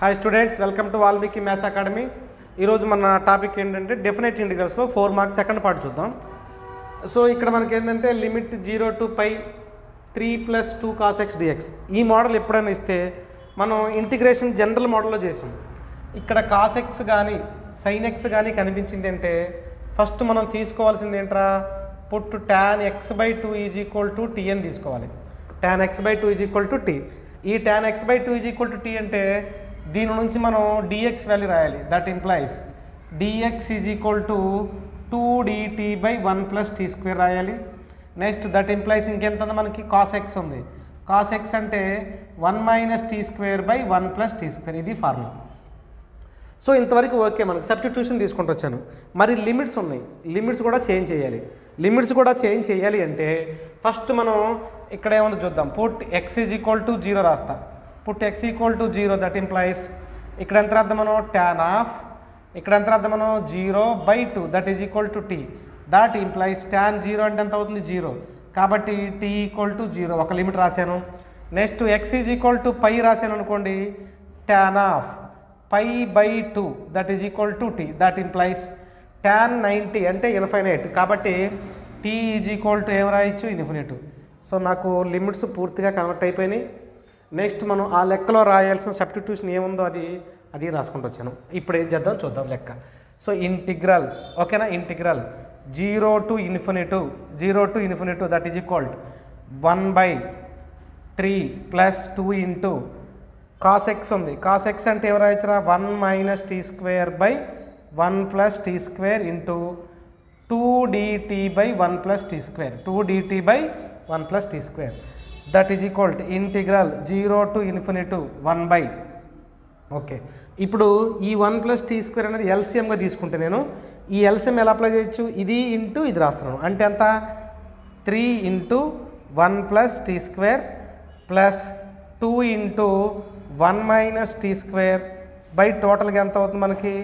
Hi students, welcome to Valmiki maths academy. ఈరోజు మన topic ఏంటంటే డెఫినెట్ ఇంటిగ్రల్స్లో 4 మార్క్స్ సెకండ్ పార్ట్ చూద్దాం. సో ఇక్కడ మనకి ఏంటంటే limit 0 to π 3 + 2 cos x dx. ఈ మోడల్ ఎప్పుడైనా ఇస్తే మనం ఇంటిగ్రేషన్ జనరల్ మోడల్లో చేసాం. ఇక్కడ cos x కానీ sin x కానీ కనిపించింది అంటే ఫస్ట్ మనం తీసుకోవాల్సింది ఏంట్రా, పుట్ tan x/2 = t అని తీసుకోవాలి. tan x/2 = t. ఈ tan x/2 = t అంటే దీని నుంచి మనం dx వాల్యూ రాయాలి. That implies dx = 2dt/1 + t² రాయాలి. నెక్స్ట్ దట్ ఇంప్లైస్ ఇంకెంత ఉంది మనకి, cos x ఉంది. cos x అంటే 1 - t²/1 + t². ఇది ఫార్ములా. సో ఇంతవరకు ఓకే, మనకి సబ్స్టిట్యూషన్ తీసుకుంటూ వచ్చాను. మరి లిమిట్స్ ఉన్నాయి, లిమిట్స్ కూడా చేంజ్ చేయాలి. లిమిట్స్ కూడా చేంజ్ చేయాలి అంటే ఫస్ట్ మనం ఇక్కడ ఏముందో చూద్దాం. పుట్ x = 0 రాస్తా. పుట్ x = 0 దట్ ఇంప్లైస్ ఇక్కడ ఎంత రాద్దాం మనం, tan ఆఫ్ ఇక్కడ ఎంత రాద్దాం మనం 0/2 that is equal to t. That implies tan 0 అంటే ఎంత అవుతుంది, 0. కాబట్టి t = 0 ఒక లిమిట్ రాశాను. నెక్స్ట్ x = π రాశాను అనుకోండి, tan of π/2 that is equal to t. That implies tan 90 అంటే ఇన్ఫైనైట్. కాబట్టి t = ఏం రాయొచ్చు, ఇన్ఫినిట్. సో నాకు లిమిట్స్ పూర్తిగా కన్వర్ట్ అయిపోయినాయి. నెక్స్ట్ మనం ఆ లెక్కలో రాయాల్సిన సబ్స్టిట్యూషన్ ఏముందో అది రాసుకుంటూ వచ్చాను. ఇప్పుడు ఏం చేద్దాం చూద్దాం లెక్క. సో ఇంటిగ్రల్, ఓకేనా, integral 0 to ∞ that is equal 1/3 + 2 into cos x ఉంది. cos x అంటే ఏం రాయొచ్చురా, 1 - t²/1 + t² into 2dt/1 + t². 2dt/1 + t². That is equal to integral 0 to ∞ 1/. Okay, ఇప్పుడు ఈ 1 + t² అనేది ఎల్సిఎంగా తీసుకుంటే నేను ఈ ఎల్సిఎం ఎలా అప్లై చేయొచ్చు, ఇది ఇంటూ ఇది రాస్తున్నాను. అంటే ఎంత, 3 × 1 + t² ప్లస్ 2 × 1 - t² టోటల్గా ఎంత అవుతుంది మనకి,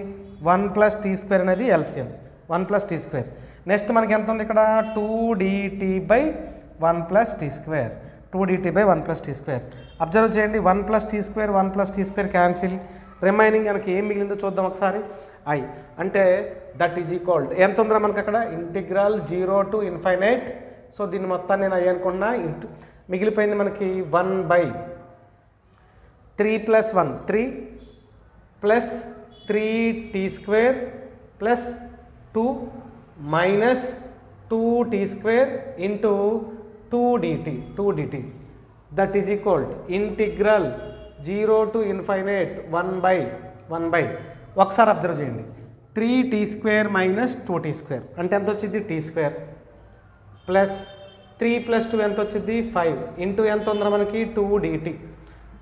1 + t² అనేది ఎల్సిఎం, 1 + t². నెక్స్ట్ మనకి ఎంత ఉంది ఇక్కడ, 2dt/1 + t². 2dt/1 + t². Observe చేయండి, 1 + t², 1 + t² క్యాన్సిల్. రిమైనింగ్ మనకి ఏం మిగిలిందో చూద్దాం ఒకసారి. ఐ అంటే దట్ ఈజ్ ఈక్వల్ ఎంత ఉందో మనకి అక్కడ, ఇంటిగ్రల్ 0 to ∞. సో దీన్ని మొత్తాన్ని నేను అయ్యి అనుకున్నా. మిగిలిపోయింది మనకి 1/3 + 1 3 plus 3t² plus 2 minus 2t² into 2dt. That is equal integral 0 to ∞ 1/. ఒకసారి అబ్జర్వ్ చేయండి, 3t² మైనస్ 2t² అంటే ఎంత వచ్చింది, t² ప్లస్ 3 + 2 ఎంత వచ్చింది, 5 ఇంటూ ఎంత ఉందా మనకి, 2dt.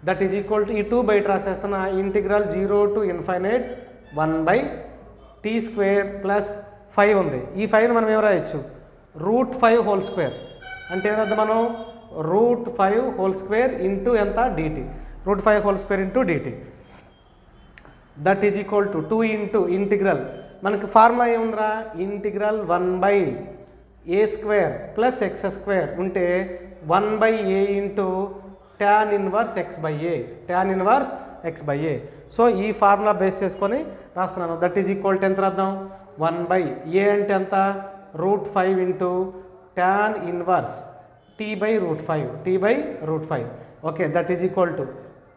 That is equal to ఈ 2 బయట రాసేస్తున్నా, ఇంటిగ్రల్ 0 to ∞ 1/t² ప్లస్ 5 ఉంది. ఈ 5ని మనం ఏం రాయొచ్చు, √5² అంటే ఏమవుతుంది మనం, √5² ఇంటూ ఎంత, dt. √5² into dt. That is equal to 2 into integral మనకి ఫార్ములా ఏముందిరా, ఇంటిగ్రల్ 1/a² ప్లస్ x² ఉంటే 1/a into tan 1 x/a. tan 1 x/a. So ఈ ఫార్ములా బేస్ చేసుకొని రాస్తున్నాను. దట్ ఈజ్ ఈక్వల్ టు ఎంత రాద్దాం, 1/a అంటే ఎంత, √5 into tan 1 t/√5. t/√5. Okay, that is equal to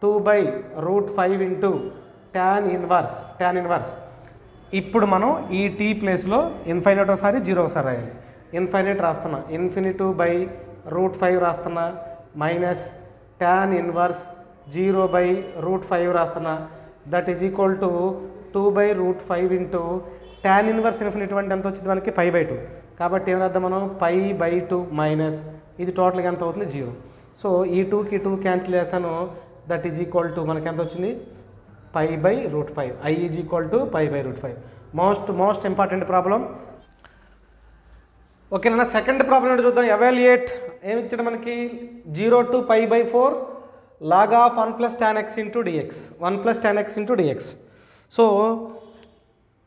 2/√5 into tan 1. ఇప్పుడు మనం ఈ t ప్లేస్లో ఇన్ఫైనైట్ ఒకసారి 0 ఒకసారి రాయాలి. ఇన్ఫైనైట్ రాస్తున్నా, ∞/√5 రాస్తున్నా, మైనస్ tan 1 0/√5 రాస్తున్నా. That is equal to 2/√5 into tan 1 ∞ అంటే ఎంత వచ్చింది మనకి, π/2. కాబట్టి ఏం రాద్దాం మనం, π/2 మైనస్ ఇది టోటల్గా ఎంత అవుతుంది, 0. సో ఈ 2కి 2 క్యాన్సిల్ చేస్తాను. దట్ ఈజ్ ఈక్వల్ టు మనకి ఎంత వచ్చింది, π/√5. I is equal to π/√5. Most important problem. ఓకేనా, సెకండ్ ప్రాబ్లం ఏంటో చూద్దాం. ఎవాల్యుయేట్ ఏమి ఇచ్చాడు మనకి, 0 to π/4 log of 1 + tan x into dx. 1 + tan x into dx. So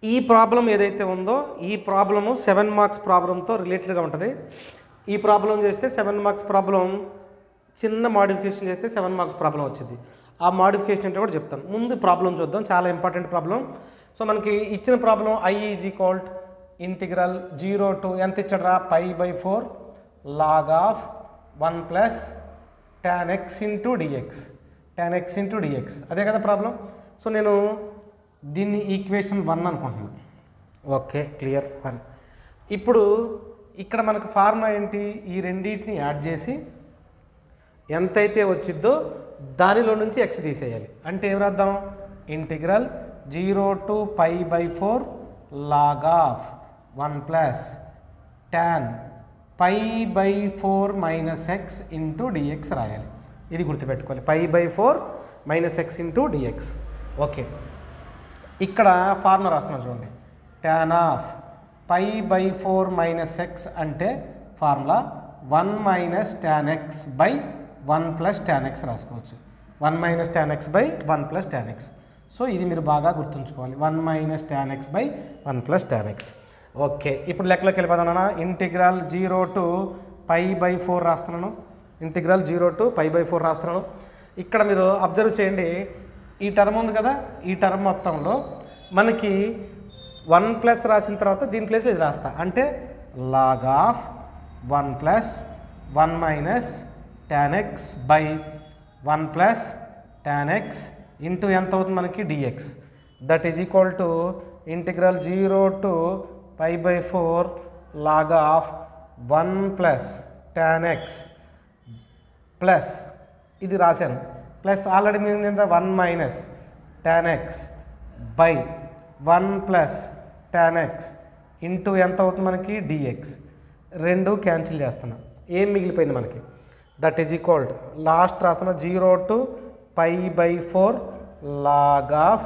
ఈ ప్రాబ్లం ఏదైతే ఉందో ఈ ప్రాబ్లము 7 మార్క్స్ ప్రాబ్లంతో రిలేటెడ్గా ఉంటుంది. ఈ ప్రాబ్లం చేస్తే 7 మార్క్స్ ప్రాబ్లం చిన్న మోడిఫికేషన్ చేస్తే 7 మార్క్స్ ప్రాబ్లం వచ్చింది. ఆ మోడిఫికేషన్ అంటే కూడా చెప్తాను. ముందు ప్రాబ్లం చూద్దాం, చాలా ఇంపార్టెంట్ ప్రాబ్లం. సో మనకి ఇచ్చిన problem I is equal integral 0 to ఎంత ఇచ్చాడరా π/4 log of 1 plus tan x into dx అదే కదా ప్రాబ్లం. సో నేను దీన్ని ఈక్వేషన్ 1 అనుకుంటున్నాను. Okay, clear 1. ఇప్పుడు ఇక్కడ మనకు ఫార్ములా ఏంటి, ఈ రెండింటిని యాడ్ చేసి ఎంతైతే వచ్చిద్దో దానిలో నుంచి x తీసేయాలి. అంటే ఏం రాద్దాం, integral 0 to π/4 log of 1 plus tan π/4 minus x into dx రాయాలి. ఇది గుర్తుపెట్టుకోవాలి, π/4 minus x into dx. Okay, ఇక్కడ ఫార్ములా రాస్తున్నాను చూడండి, tan of π/4 minus x అంటే formula 1 minus tan x by 1 plus tan x రాసుకోవచ్చు. 1 minus tan x by 1 plus tan x. So ఇది మీరు బాగా గుర్తుంచుకోవాలి, 1 minus tan x by 1 plus tan x. Okay, ఇప్పుడు లెక్కలోకి వెళ్ళిపోదాం. ఇంటిగ్రల్ 0 to π/4 రాస్తున్నాను, ఇంటిగ్రల్ 0 to π/4 రాస్తున్నాను. ఇక్కడ మీరు అబ్జర్వ్ చేయండి, ఈ టర్మ్ ఉంది కదా, ఈ టర్మ్ మొత్తంలో మనకి 1 ప్లస్ రాసిన తర్వాత దీని ప్లేస్లో ఇది రాస్తా, అంటే log of 1 plus 1 minus tan x by 1 plus tan x into ఎంత అవుతుంది మనకి dx. That is equal to integral 0 to π/4 log of 1 plus tan x plus ఇది రాశాను, ప్లస్ ఆల్రెడీ మీరు 1 minus tan x by 1 plus tan x into ఎంత అవుతుంది మనకి dx. రెండు క్యాన్సిల్ చేస్తున్నాం, ఏం మిగిలిపోయింది మనకి, that is equal to last రాస్తున్నా 0 to π/4 log of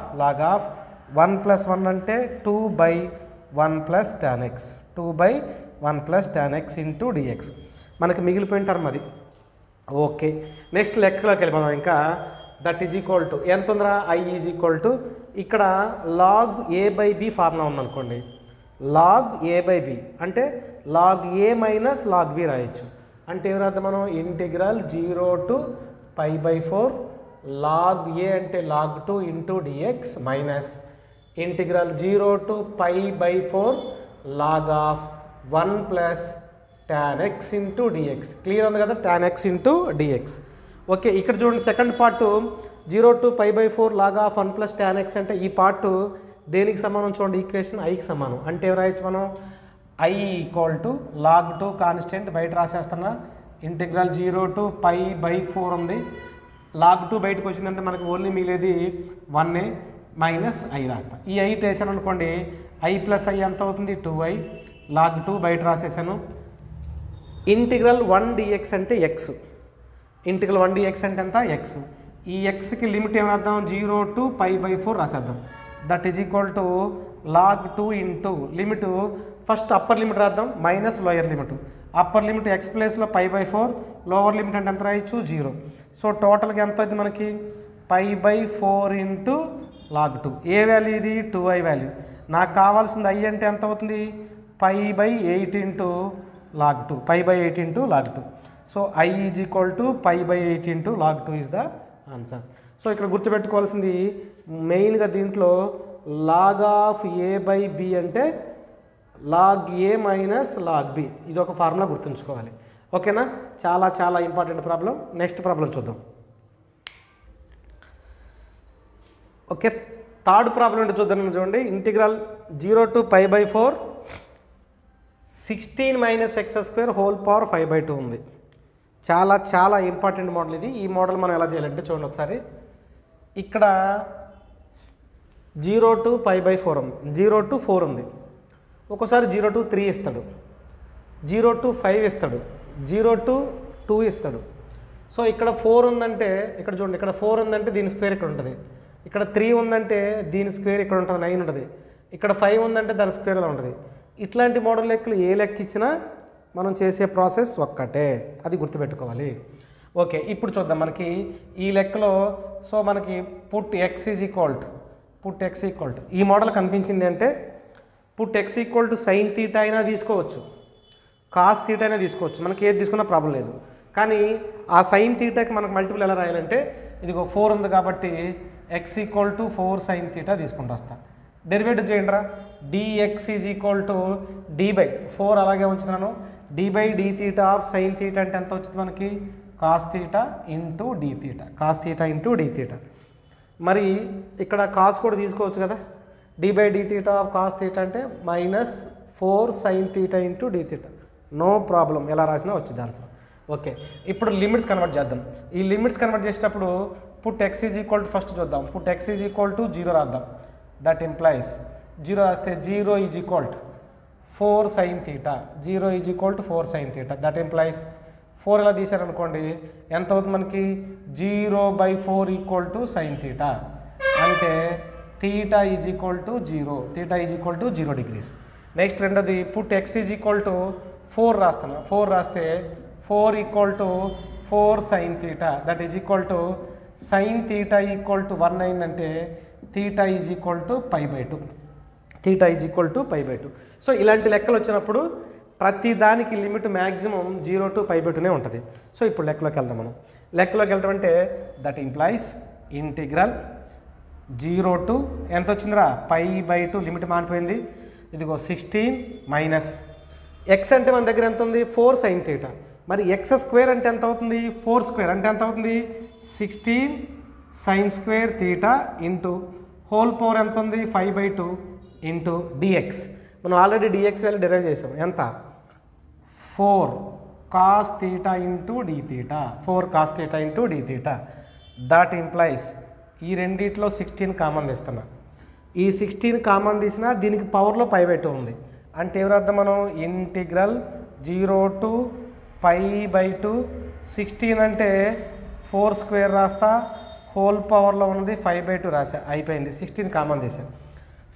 1 plus 1 అంటే 2/1 plus tan x, 2/1 plus tan x into dx. మనకి మిగిలిపోయిన టర్మ్ అది. ఓకే, నెక్స్ట్ లెక్కలోకి వెళ్ళిపోదాం. ఇంకా దట్ ఈజ్ ఈక్వల్ టు ఎంత ఉందిరా, I ఈజ్ ఈక్వల్ టు ఇక్కడ log a/b ఫార్ములా ఉందనుకోండి, log a/b అంటే log a minus log b రాయొచ్చు. అంటే ఏం రాద్దాం మనం, ఇంటిగ్రల్ 0 to π/4 log a అంటే log 2 into dx minus integral 0 to π/4 log of 1 plus tan x into dx. Clear ఉంది కదా, tan x into dx. Okay, ఇక్కడ చూడండి second part 0 to π/4 log of 1 plus tan x అంటే ఈ part దేనికి సమానం చూడండి, ఈక్వేషన్ ఐకి సమానం. అంటే ఏం రాయొచ్చు మనం, I equal to log 2 constant బయట రాసేస్తున్నా, ఇంటిగ్రల్ 0 to π/4 ఉంది, log 2 బయటకు వచ్చిందంటే మనకు ఓన్లీ మిగిలేది 1 మైనస్ I రాస్తా. ఈ I వేసాను అనుకోండి, I ప్లస్ I ఎంత అవుతుంది 2I, log 2 బయట రాసేసాను. ఇంటిగ్రల్ 1 dx అంటే x, ఇంటిగ్రల్ 1 dx అంటే ఎంత x. ఈ xకి లిమిట్ ఏమరాద్దాం, 0 to π/4 రాసేద్దాం. That is equal to log 2 into limit, first upper limit రాద్దాం minus lower limit. Upper limit x ప్లేస్లో π/4, లోవర్ లిమిట్ అంటే ఎంత రాయొచ్చు 0. సో టోటల్గా ఎంత అవుతుంది మనకి, π/4 ఇంటూ log 2. ఏ వాల్యూ ఇది, 2I వాల్యూ. నాకు కావాల్సింది I అంటే ఎంత అవుతుంది, π/8 into log 2, π/8 into log 2. So I is equal to π/8 into log 2 is the answer. So ఇక్కడ గుర్తుపెట్టుకోవాల్సింది మెయిన్గా దీంట్లో log of a/b అంటే log a minus log b, ఇది ఒక ఫార్ములా గుర్తుంచుకోవాలి. ఓకేనా, చాలా చాలా ఇంపార్టెంట్ ప్రాబ్లం. నెక్స్ట్ ప్రాబ్లం చూద్దాం. ఓకే, థర్డ్ ప్రాబ్లం అంటే చూద్దాం. చూడండి, integral 0 to π/4 16 minus x² whole power 5/2 ఉంది. చాలా చాలా ఇంపార్టెంట్ మోడల్ ఇది. ఈ మోడల్ మనం ఎలా చేయాలంటే చూడండి ఒకసారి, ఇక్కడ 0 to π/4 ఉంది, 0 to 4 ఉంది, ఒక్కోసారి 0 to 3 ఇస్తాడు, 0 to 5 ఇస్తాడు, 0 to 2 ఇస్తాడు. సో ఇక్కడ 4 ఉందంటే ఇక్కడ చూడండి, ఇక్కడ 4 ఉందంటే దీని స్క్వేర్ ఇక్కడ ఉంటుంది, ఇక్కడ 3 ఉందంటే దీని స్క్వేర్ ఇక్కడ ఉంటుంది 9 ఉంటుంది, ఇక్కడ 5 ఉందంటే దాని స్క్వేర్ ఇలా ఉంటుంది. ఇట్లాంటి మోడల్ లెక్కలు ఏ లెక్క ఇచ్చినా మనం చేసే ప్రాసెస్ ఒక్కటే, అది గుర్తుపెట్టుకోవాలి. ఓకే, ఇప్పుడు చూద్దాం. మనకి ఈ లెక్కలో సో మనకి put x is equal to ఈ మోడల్ కనిపించింది అంటే put x equal to sine theta అయినా తీసుకోవచ్చు, కాస్ తీటా అయినా తీసుకోవచ్చు, మనకి ఏది తీసుకున్నా ప్రాబ్లం లేదు. కానీ ఆ సైన్ తీటాకి మనకు మల్టిపుల్ ఎలా రాయాలంటే ఇదిగో 4 ఉంది కాబట్టి x equal to 4 sine theta తీసుకుంటూ వస్తా. డెరివేటివ్ చేయండి రా. dx is equal to d/4 అలాగే ఉంచుతున్నాను. d/d theta of sign theta అంటే ఎంత వచ్చింది మనకి? Cos theta into d theta, cos theta into d theta. మరి ఇక్కడ కాస్ కూడా తీసుకోవచ్చు కదా. d/d theta of cos theta అంటే -4 sine theta into d theta. No problem, ఎలా రాసినా వచ్చింది ఆన్సర్. ఓకే, ఇప్పుడు లిమిట్స్ కన్వర్ట్ చేద్దాం. ఈ లిమిట్స్ కన్వర్ట్ చేసేటప్పుడు put x is equal to first చూద్దాం. Put x is equal to 0 రాద్దాం. దట్ ఇంప్లైస్ 0 రాస్తే 0 is equal to 4 sine theta, 0 is equal to 4 sine theta. That implies 4 ఇలా తీసారనుకోండి ఎంత అవుతుంది మనకి? 0/4 ఈక్వల్ టు సైన్ తీటా. అంటే theta is equal to 0, theta is equal to 0 degrees. Next రెండోది put x is equal to 4 రాస్తాను. 4 రాస్తే 4 equal to 4 sine theta. That is equal to sine theta equal to 1 అయిందంటే theta is equal to π/2, theta is equal to π/2. So ఇలాంటి లెక్కలు వచ్చినప్పుడు ప్రతి దానికి limit maximum 0 to π/2నే ఉంటుంది. సో ఇప్పుడు లెక్కలోకి వెళ్దాం మనం. లెక్కలోకి వెళ్ళడం అంటే దట్ ఇంప్లైస్ ఇంటిగ్రల్ 0 to ఎంత వచ్చిందిరా? π/2 లిమిట్ మారిపోయింది. ఇదిగో 16 మైనస్ x అంటే మన దగ్గర ఎంత ఉంది? 4 సైన్ తీటా. మరి x² అంటే ఎంత అవుతుంది? 4² అంటే ఎంత అవుతుంది? 16 sine square theta into whole power ఎంత ఉంది? 5/2 ఇంటూ dx. మనం ఆల్రెడీ dx వాల్యూ డెరైవ్ చేసాం. ఎంత? 4 cos theta into d theta, 4 cos theta into d theta. That implies ఈ రెండిట్లో 16 కామన్ తీస్తున్నా. ఈ 16 కామన్ తీసినా దీనికి పవర్లో π/2 ఉంది. అంటే ఏం రాద్దాం మనం? Integral 0 to π/2. 16 అంటే 4² రాస్తా, హోల్ పవర్లో ఉన్నది 5/2 రాసా, అయిపోయింది. 16 కామన్ తీసాను.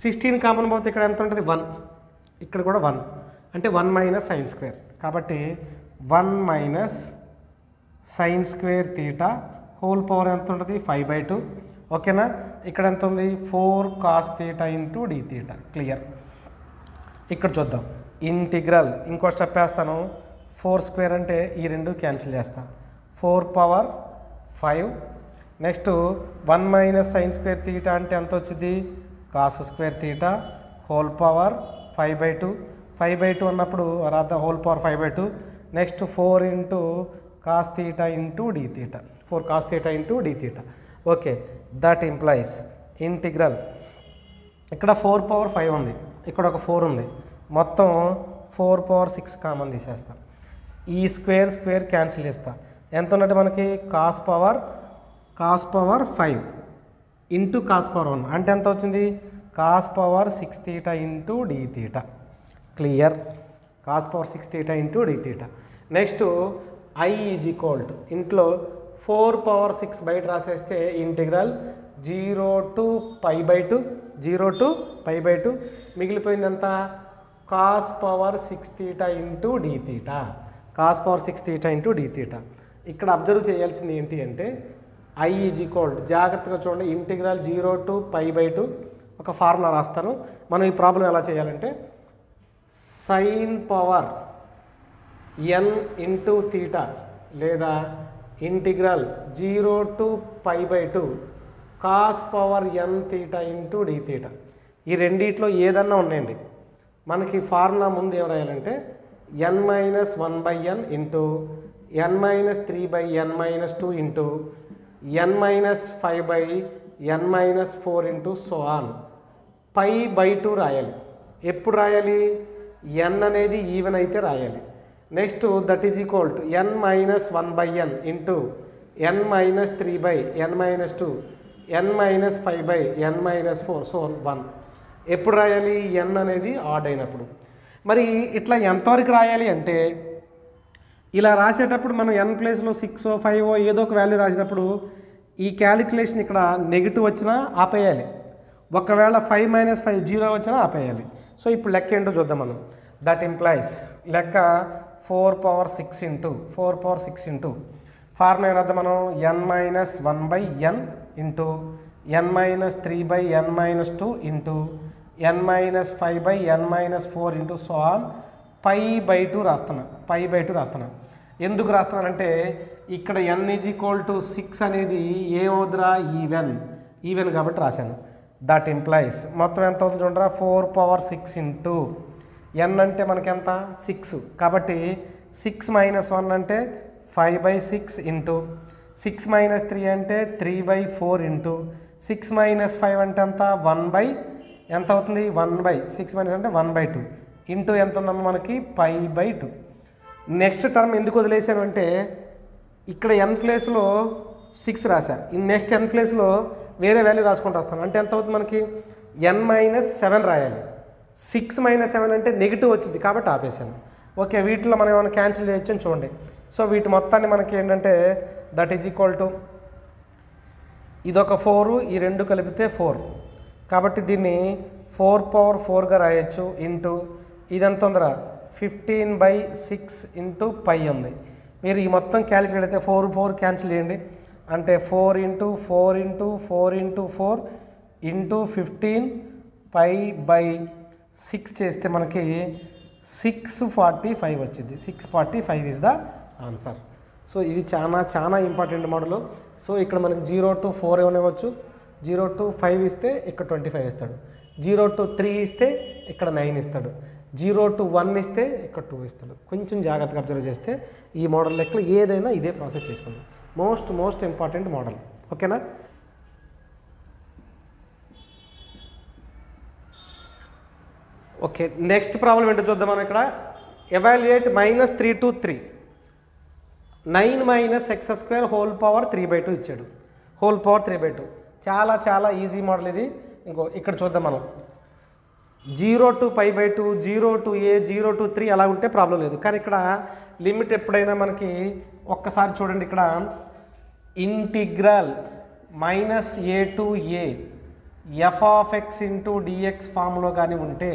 16 కామన్ పోతే ఇక్కడ ఎంత ఉంటుంది? 1. ఇక్కడ కూడా 1 అంటే 1 మైనస్ సైన్ స్క్వేర్. కాబట్టి 1 minus sine square theta whole power ఎంత ఉంటుంది? 5/2. ఓకేనా? ఇక్కడ ఎంత ఉంది? 4 cos theta into d theta. Clear. ఇక్కడ చూద్దాం. ఇంటిగ్రల్ ఇంకో స్టెప్ వేస్తాను. 4² అంటే ఈ రెండు క్యాన్సిల్ చేస్తా. 4 power 5. Next 1 minus sine square theta అంటే ఎంత వచ్చింది? Cos square theta whole power 5/2. 5/2 అన్నప్పుడు రాద్దాం హోల్ పవర్ 5/2. నెక్స్ట్ 4 into cos theta into d theta, 4 cos theta into d theta. Okay, that implies integral ఇక్కడ 4 పవర్ 5 ఉంది, ఇక్కడ ఒక 4 ఉంది, మొత్తం 4 పవర్ 6 కామన్ తీసేస్తాం. ఈ స్క్వేర్ క్యాన్సిల్ చేస్తా. ఎంత ఉన్నట్టు మనకి? Cos power 5 into cos power 1 అంటే ఎంత వచ్చింది? Cos power 6 theta into d theta. Clear. Cos power 6 theta into d theta. Next I is equal to ఇంట్లో 4 పవర్ 6 బయట రాసేస్తే ఇంటిగ్రల్ 0 to π/2 మిగిలిపోయిందంతా cos power 6 theta into d theta, cos power 6 theta into d theta. ఇక్కడ observe చేయాల్సింది ఏంటి అంటే I is equal to, జాగ్రత్తగా చూడండి, ఇంటిగ్రల్ 0 to π/2 ఒక ఫార్ములా రాస్తాను. మనం ఈ ప్రాబ్లం ఎలా చేయాలంటే sine power n into theta లేదా integral 0 to π/2 cos power n theta into d theta. ఈ రెండిట్లో ఏదన్నా ఉన్నాయండి. మనకి ఫార్ములా ముందు ఏం రాయాలంటే n-1/n into n-3/n-2 into n-5/n-4 into so on π/2 రాయాలి. ఎప్పుడు రాయాలి? n అనేది ఈవెన్ అయితే రాయాలి. Next that is equal to n-1/n into n-3/n-2 n-5/n-4 so 1. ఎప్పుడు రాయాలి? n అనేది ఆడ్ అయినప్పుడు. మరి ఇట్లా ఎంతవరకు రాయాలి అంటే ఇలా రాసేటప్పుడు మనం n ప్లేస్లో 6 5 ఏదో ఒక వాల్యూ రాసినప్పుడు ఈ క్యాలిక్యులేషన్ ఇక్కడ నెగిటివ్ వచ్చినా ఆపేయాలి, ఒకవేళ 5 - 5 0 వచ్చినా ఆపేయాలి. సో ఇప్పుడు లెక్క ఏంటో చూద్దాం మనం. దట్ ఇంప్లైస్ లెక్క 4 పవర్ 6 ఇంటూ ఫార్ములా ఏం రాద్దాం మనం? n-1/n into n-3/n-2 into n-5/n-4 into so on π/2 రాస్తున్నా. ఎందుకు రాస్తున్నానంటే ఇక్కడ n = 6 అనేది ఏమవుద్రా ఈవెన్ కాబట్టి రాశాను. దట్ ఇంప్లైస్ మొత్తం ఎంత అవుతుంది చూడరా 4 × 6 n అంటే మనకి ఎంత 6 కాబట్టి 6 - 1 అంటే 5/6 ఇంటూ 6 - 3 అంటే 3/4 ఇంటూ 6 - 5 అంటే ఎంత 1/, ఎంత అవుతుంది 1/6 - అంటే 1/2 ఇంటూ ఎంత ఉందమ్మా మనకి 5/2. నెక్స్ట్ టర్మ్ ఎందుకు వదిలేసాను అంటే ఇక్కడ n ప్లేస్లో 6 రాశా, ఈ నెక్స్ట్ n ప్లేస్లో వేరే వాల్యూ రాసుకుంటూ వస్తాను. అంటే ఎంత అవుతుంది మనకి n - 7 రాయాలి. 6 - 7 అంటే నెగిటివ్ వచ్చింది కాబట్టి ఆపేసాను. ఓకే, వీటిలో మనం ఏమైనా క్యాన్సిల్ చేయొచ్చు అని చూడండి. సో వీటి మొత్తాన్ని మనకి ఏంటంటే దట్ ఈజ్ ఈక్వల్ టు ఇదొక 4, ఈ రెండు కలిపితే 4 కాబట్టి దీన్ని 4/4గా రాయొచ్చు ఇంటూ ఇదంతా ఉందరా 15/6 ఇంటూ π ఉంది. మీరు ఈ మొత్తం క్యాలిక్యులేట్ అయితే 4 క్యాన్సిల్ చేయండి అంటే 4 × 4 × 4 × 4 ఇంటూ 15 π/6 చేస్తే మనకి 645 వచ్చింది. 645 ఈజ్ ద ఆన్సర్. సో ఇది చాలా ఇంపార్టెంట్ మోడల్. సో ఇక్కడ మనకి 0 to 4 ఇవ్వనివ్వచ్చు, 0 to 5 ఇస్తే ఇక్కడ 25 ఇస్తాడు, 0 to 3 ఇస్తే ఇక్కడ 9 ఇస్తాడు, 0 to 1 ఇస్తే ఇక్కడ 2 ఇస్తాడు. కొంచెం జాగ్రత్తగా అబ్జర్వ్ చేస్తే ఈ మోడల్ లెక్కలు ఏదైనా ఇదే ప్రాసెస్ చేసుకుందాం. Most important model. ఓకేనా? ఓకే, నెక్స్ట్ ప్రాబ్లం ఏంటో చూద్దాం. మనం ఇక్కడ evaluate -3 to 3 9 - x² whole power 3/2 ఇచ్చాడు. హోల్ పవర్ 3/2 చాలా ఈజీ మోడల్ ఇది. ఇంకో ఇక్కడ చూద్దాం మనం 0 to π/2, 0 to a, 0 to 3 అలా ఉంటే ప్రాబ్లం లేదు. కానీ ఇక్కడ లిమిట్ ఎప్పుడైనా మనకి ఒక్కసారి చూడండి, ఇక్కడ integral -a to a f(x) × dx ఫామ్లో కానీ ఉంటే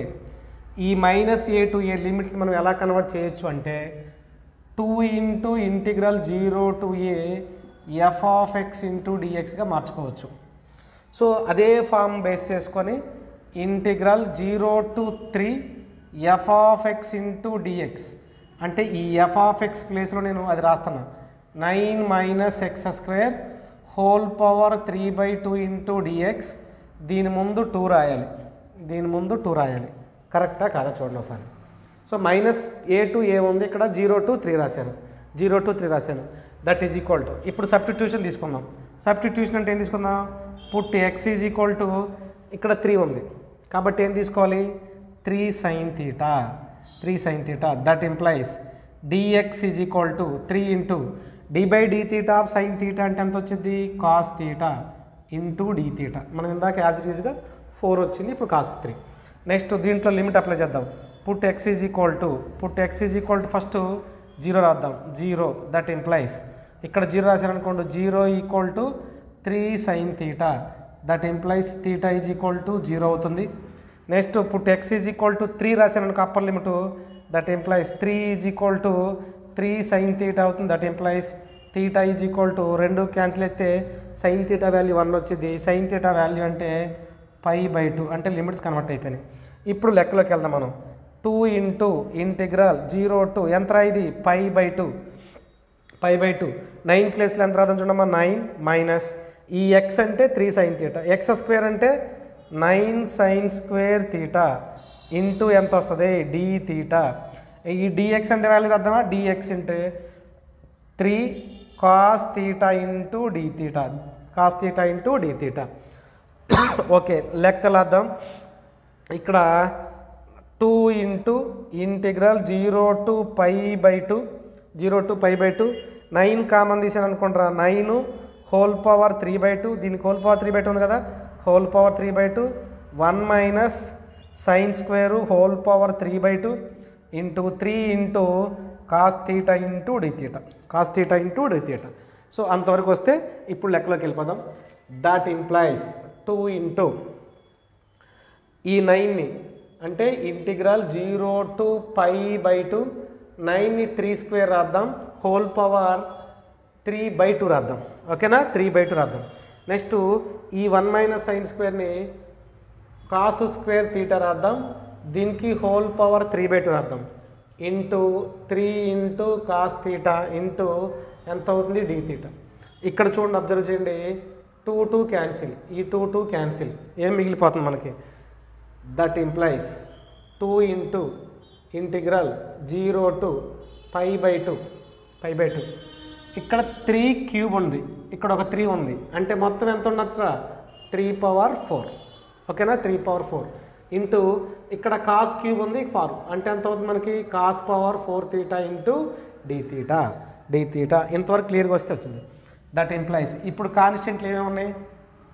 ఈ -a to a లిమిట్ మనం ఎలా కన్వర్ట్ చేయొచ్చు అంటే 2 × ఇంటిగ్రల్ 0 to a f(x) × dxగా మార్చుకోవచ్చు. సో అదే ఫామ్ బేస్ చేసుకొని ఇంటిగ్రల్ 0 to 3 f(x) × dx అంటే ఈ f(x) ప్లేస్లో నేను అది రాస్తున్నా 9 - x² హోల్ పవర్ 3/2 × dx. దీని ముందు 2 రాయాలి. కరెక్టా కాదా చూడండి ఒకసారి. సో -a to a ఉంది, ఇక్కడ 0 to 3 రాశాను. దట్ ఈజ్ ఈక్వల్ టు ఇప్పుడు సబ్స్టిట్యూషన్ తీసుకుందాం. సబ్స్టిట్యూషన్ అంటే ఏం తీసుకుందాం? Put x is equal to ఇక్కడ 3 ఉంది కాబట్టి ఏం తీసుకోవాలి 3 sin θ. That implies dx is equal to 3 × d/dθ of sin θ అంటే ఎంత వచ్చింది cos θ ఇంటూ dθ. మనం ఇందాక యాజ్ ఇట్ ఈజ్గా 4 వచ్చింది, ఇప్పుడు cos 3. నెక్స్ట్ దీంట్లో లిమిట్ అప్లై చేద్దాం. Put x is equal to first 0 రాద్దాం. 0 దట్ ఇంప్లైస్ ఇక్కడ 0 రాశారనుకోండి 0 = 3 sin θ. That implies θ is equal to 0 అవుతుంది. Next put x is equal to 3 రాశారనుకో upper limit, that implies 3 is equal to 3 sin θ అవుతుంది. That implies θ is equal to 2 cancel అయితే sin θ value 1 వచ్చింది. sin θ value అంటే π/2 అంటే limits convert అయిపోయినాయి. ఇప్పుడు లెక్కలోకి వెళ్దాం మనం. 2 × ఇంటిగ్రల్ 0 to ఎంత ఇది π/2 9 ప్లేస్లో ఎంత రాదని చూడమ్మా 9 మైనస్ ఈ x అంటే 3 sin θ, x² అంటే 9 sin² θ ఇంటూ ఎంత వస్తుంది dθ. ఈ dx అంటే వాల్యూ రాద్దామా, dx అంటే 3 cos θ ఇంటూ dθ. ఓకే, లెక్కలాద్దాం. ఇక్కడ 2 × ఇంటిగ్రల్ 0 to π/2 9 కామన్ తీసాను అనుకుంటారా 9 హోల్ పవర్ 3/2, దీనికి హోల్ పవర్ 3/2 ఉంది కదా, whole power 3/2 1 minus sin² whole power 3/2 into 3 × cos θ into dθ. So అంతవరకు వస్తే ఇప్పుడు లెక్కలోకి వెళ్ళిపోదాం. దట్ ఇంప్లైస్ 2 × ఈ 9ని అంటే ఇంటిగ్రల్ 0 to π/2 9ని 3² రాద్దాం, హోల్ పవర్ 3/2 రాద్దాం. ఓకేనా, 3/2 రాద్దాం. నెక్స్ట్ ఈ 1 మైనస్ sin²ని cos² θ రాద్దాం, దీనికి హోల్ పవర్ 3/2 రాద్దాం. Into 3 into cos theta into ఎంత అవుతుంది డి తీటా. ఇక్కడ చూడండి, అబ్జర్వ్ చేయండి, 2 క్యాన్సిల్, ఈ 2 క్యాన్సిల్, ఏం మిగిలిపోతుంది మనకి? That implies 2 into integral 0 to π/2. ఇక్కడ 3 క్యూబ్ ఉంది, ఇక్కడ ఒక 3 ఉంది, అంటే మొత్తం ఎంత ఉండొచ్చు? 3/4. ఓకేనా? 3/4 ఇంటూ ఇక్కడ కాస్ క్యూబ్ ఉంది 4, అంటే ఎంత అవుతుంది మనకి? cos⁴ theta into d theta. ఇంతవరకు క్లియర్గా వస్తే వచ్చింది. దట్ ఇంప్లైస్ ఇప్పుడు కాన్స్టెంట్లు ఏమేమి ఉన్నాయి?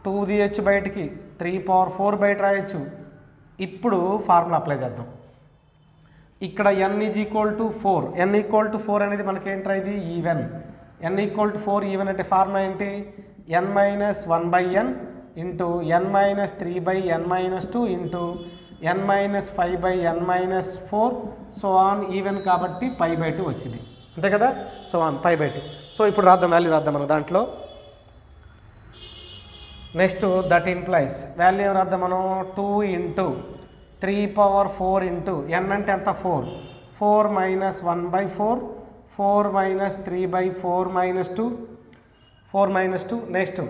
2 తీయచ్చు బయటికి, 3/4 బయట రాయొచ్చు. ఇప్పుడు ఫార్ములా అప్లై చేద్దాం. ఇక్కడ n = 4, n = 4 అనేది మనకి ఏంట్రా? ఇది ఈవెన్. n = 4 ఈవెన్ అంటే ఫార్ములా ఏంటి? n - 1/n into n - 3/n - 2 into n - 5/n - 4 so on. Even కాబట్టి π/2 వచ్చింది, అంతే కదా? So on π/2. సో ఇప్పుడు రాద్దాం, వాల్యూ రాద్దాం మనం దాంట్లో. నెక్స్ట్ దట్ ఇంప్లైస్ వాల్యూ ఏం రాద్దాం మనం? 2 ఇంటూ 3/4 ఇంటూ n అంటే ఎంత? 4 - 1/4 4 - 3/4 - 2 4 - 2.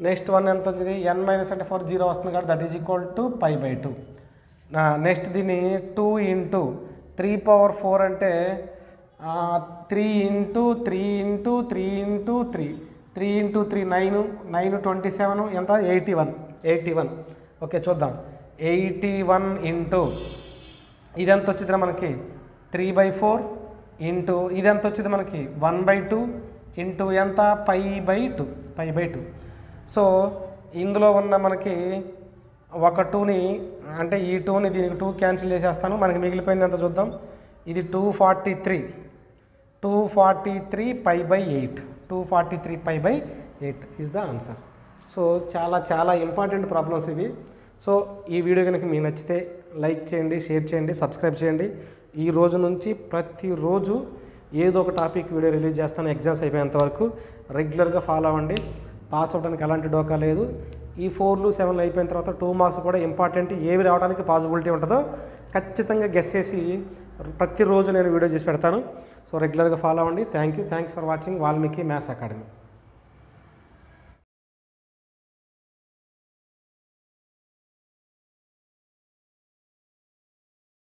నెక్స్ట్ వన్ ఎంత వచ్చింది? n - అంటే 4 0 వస్తుంది కాబట్టి that is equal to π/2. Next దీన్ని 2 ఇంటూ 3/4 అంటే 3 ఇంటూ 3 ఇంటూ 3 ఇంటూ 3 3 ఇంటూ 3 9 9 27 ఎంత? 81. ఓకే, చూద్దాం. 81 ఇంటూ ఇది ఎంత వచ్చిందిరా మనకి? 3/4 ఇంటూ ఇది ఎంత వచ్చింది మనకి? 1/2 ఇంటూ ఎంత? π/2. సో ఇందులో ఉన్న మనకి ఒక 2ని అంటే ఈ 2ని దీనికి 2 క్యాన్సిల్ చేసేస్తాను. మనకి మిగిలిపోయింది ఎంత చూద్దాం. ఇది 243 π/8. 243 π/8 ఈజ్ ద ఆన్సర్. సో చాలా ఇంపార్టెంట్ ప్రాబ్లమ్స్ ఇవి. సో ఈ వీడియో కనుక మీకు నచ్చితే లైక్ చేయండి, షేర్ చేయండి, సబ్స్క్రైబ్ చేయండి. ఈ రోజు నుంచి ప్రతిరోజు ఏదో ఒక టాపిక్ వీడియో రిలీజ్ చేస్తాను. ఎగ్జామ్స్ అయిపోయేంత వరకు రెగ్యులర్గా ఫాలో అవ్వండి. పాస్ అవ్వడానికి ఎలాంటి డోకా లేదు. ఈ 4లు 7లు అయిపోయిన తర్వాత 2 మార్క్స్ కూడా ఇంపార్టెంట్, ఏవి రావడానికి పాసిబిలిటీ ఉంటుందో ఖచ్చితంగా గెస్ చేసి ప్రతిరోజు నేను వీడియో చేసి పెడతాను. సో రెగ్యులర్గా ఫాలో అవ్వండి. Thanks for watching Valmiki maths academy.